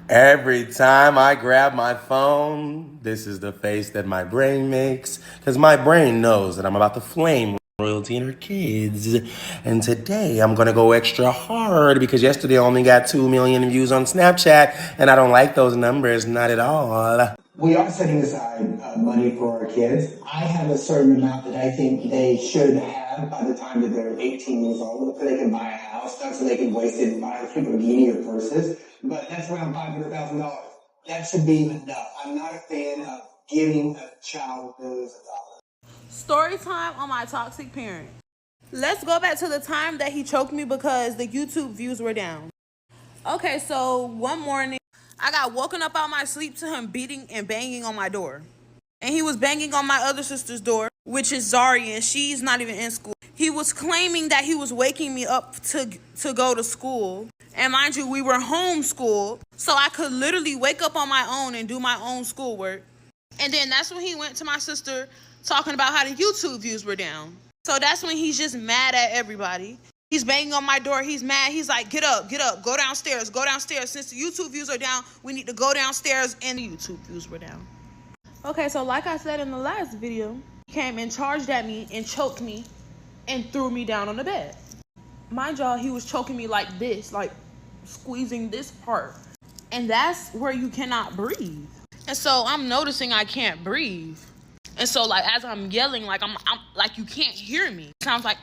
Every time I grab my phone, this is the face that my brain makes. Because my brain knows that I'm about to flame royalty and her kids. And today I'm going to go extra hard because yesterday I only got 2 million views on Snapchat. And I don't like those numbers, not at all. We are setting aside money for our kids. I have a certain amount that I think they should have by the time that they're 18 years old, so they can buy a house, not so they can waste it and buy a Lamborghini or purses. But that's around $500,000. That should be enough. I'm not a fan of giving a child millions of dollars. Story time on my toxic parent. Let's go back to the time that he choked me because the YouTube views were down. Okay, so one morning, I got woken up out my sleep to him beating and banging on my door. And he was banging on my other sister's door, which is Zari, and she's not even in school. He was claiming that he was waking me up to go to school. And mind you, we were homeschooled, so I could literally wake up on my own and do my own schoolwork. And then that's when he went to my sister talking about how the YouTube views were down. So that's when he's just mad at everybody. He's banging on my door. He's mad. He's like, get up, go downstairs, go downstairs. Since the YouTube views are down, we need to go downstairs, and the YouTube views were down. Okay, so like I said in the last video, he came and charged at me and choked me and threw me down on the bed. Mind y'all, he was choking me like this, like squeezing this part. And that's where you cannot breathe. And so I'm noticing I can't breathe. And so like as I'm yelling, like I'm like you can't hear me. It sounds like.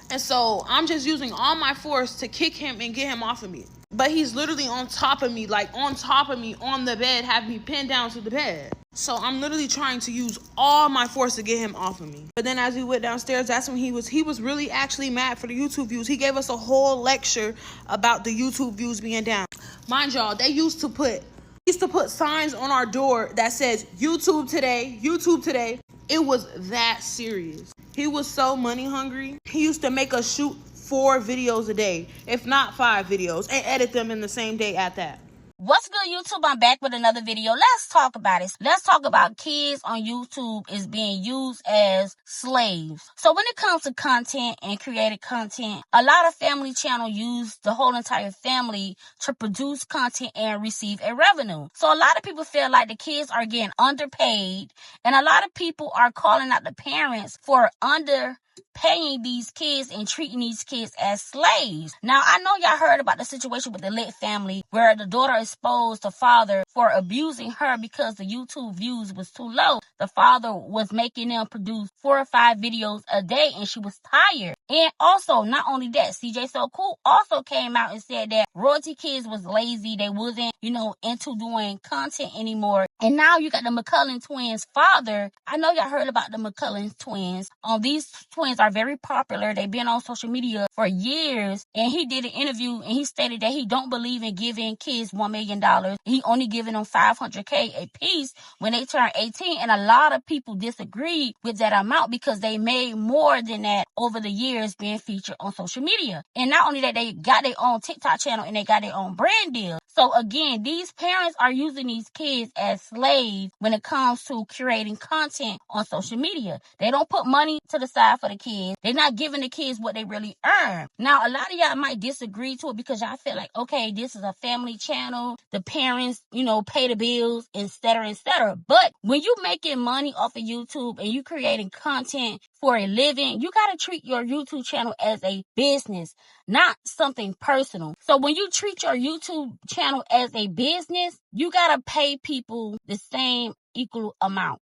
And so I'm just using all my force to kick him and get him off of me. But he's literally on top of me, like on top of me on the bed, having me pinned down to the bed. So I'm literally trying to use all my force to get him off of me. But then as we went downstairs, that's when he was really actually mad for the YouTube views. He gave us a whole lecture about the YouTube views being down. Mind y'all, they used to put signs on our door that says YouTube today, YouTube today. It was that serious. He was so money hungry. He used to make us shoot 4 videos a day, if not 5 videos, and edit them in the same day at that. What's good, YouTube? I'm back with another video. Let's talk about it. Let's talk about kids on YouTube is being used as slaves. So when it comes to content and created content, a lot of family channels use the whole entire family to produce content and receive a revenue. So a lot of people feel like the kids are getting underpaid, and a lot of people are calling out the parents for paying these kids and treating these kids as slaves. Now, I know y'all heard about the situation with the Lit family where the daughter exposed the father for abusing her because the YouTube views was too low. The father was making them produce 4 or 5 videos a day, and she was tired. And also, not only that, CJ So Cool also came out and said that Royalty Kids was lazy. They wasn't, into doing content anymore. And now you got the McCullen twins' father. I know y'all heard about the McCullen twins. These twins are very popular. They've been on social media for years. And he did an interview and he stated that he don't believe in giving kids $1 million. He only giving them $500K a piece when they turn 18. And a lot of people disagree with that amount because they made more than that over the years being featured on social media. And not only that, they got their own TikTok channel and they got their own brand deal. So again, these parents are using these kids as slaves when it comes to curating content on social media. They don't put money to the side for the kids. They're not giving the kids what they really earn. Now, a lot of y'all might disagree to it because y'all feel like, okay, this is a family channel. The parents, pay the bills, et cetera, et cetera. But when you making money off of YouTube and you creating content for a living, you got to treat your YouTube channel as a business, not something personal. So when you treat your YouTube channel as a business, you got to pay people the same equal amount.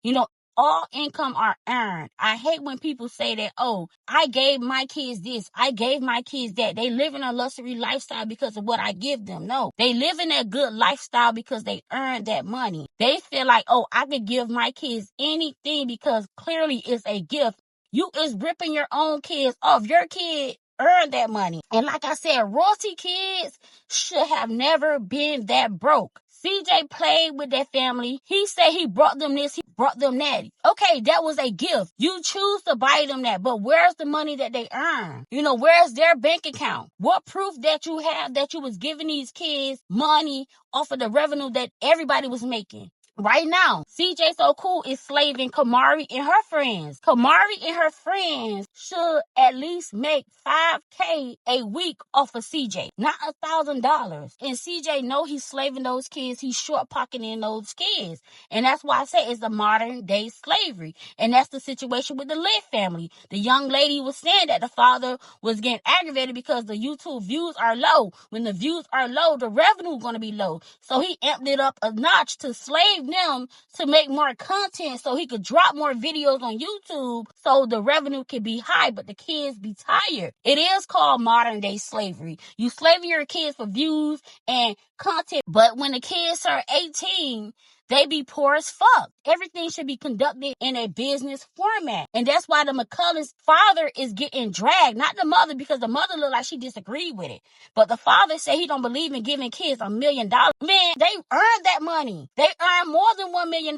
All income are earned. I hate when people say that, oh, I gave my kids this, I gave my kids that. They live in a luxury lifestyle because of what I give them. No, they live in that good lifestyle because they earned that money. They feel like, oh, I could give my kids anything because clearly it's a gift. You is ripping your own kids off. Your kid earned that money. And like I said, Royalty Kids should have never been that broke. CJ played with that family. He said he brought them this, he brought them that. Okay, that was a gift. You choose to buy them that, but where's the money that they earn? Where's their bank account? What proof that you have that you was giving these kids money off of the revenue that everybody was making? Right now, CJ So Cool is slaving Kamari and her friends. Kamari and her friends should at least make $5K a week off of CJ, not $1,000. And CJ know he's slaving those kids. He's short pocketing those kids. And that's why I say it's a modern day slavery. And that's the situation with the Lit family. The young lady was saying that the father was getting aggravated because the YouTube views are low. When the views are low, the revenue is going to be low. So he amped it up a notch to slave them to make more content so he could drop more videos on YouTube so the revenue could be high, but the kids be tired. It is called modern day slavery. You slave your kids for views and content, but when the kids are 18, they be poor as fuck. Everything should be conducted in a business format. And that's why the McCullough's father is getting dragged, not the mother, because the mother looked like she disagreed with it. But the father said he don't believe in giving kids $1 million. Man, they earned that money. They earn more than $1 million.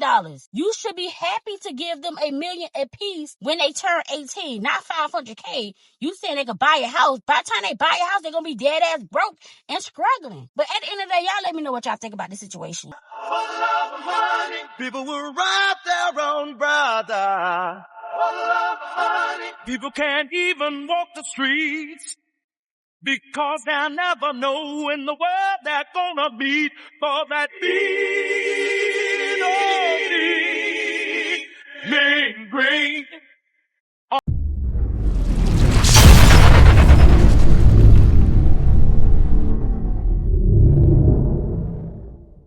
You should be happy to give them $1 million a piece when they turn 18, not $500K. You saying they could buy a house. By the time they buy a house, they're going to be dead ass broke and struggling. But at the end of the day, y'all let me know what y'all think about this situation. For love of money, people will rob their own brother. For love of money, people can't even walk the streets because they'll never know in the world they're gonna meet for that mean old mean grain.